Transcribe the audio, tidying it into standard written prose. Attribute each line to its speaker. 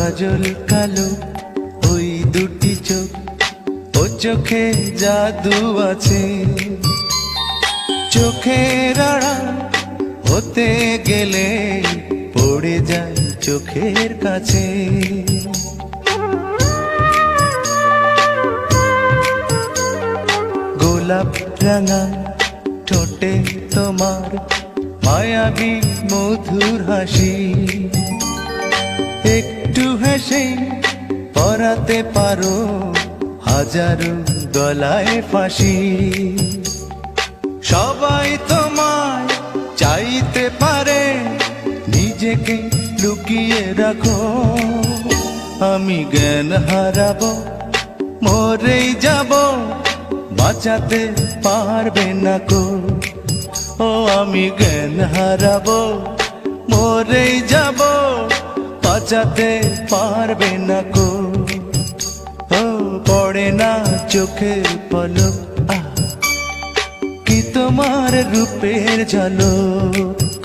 Speaker 1: কাজল কালো ওই দুটি চোখ, ও চোখে জাদু আছে। চোখের আড়াল হতে গেলে পড়ে যায় চোখের কাছে। গোলাপ রাঙা ঠোঁটে তোমার মায়াবী মধুর হাসি, একটু হেসে পরাতে পারো হাজারো গলায় ফাঁসি। সবাই তোমায় চাইতে পারে, নিজেকে লুকিয়ে রাখো। আমি জ্ঞান হারাবো, মরেই যাব, বাঁচাতে পারবে না কো। ও আমি জ্ঞান হারাবো, মরেই যাব, বাঁচাতে পারবে না কো। ও পড়ে না চোখের পলক, কি তোমার রূপের ঝলক।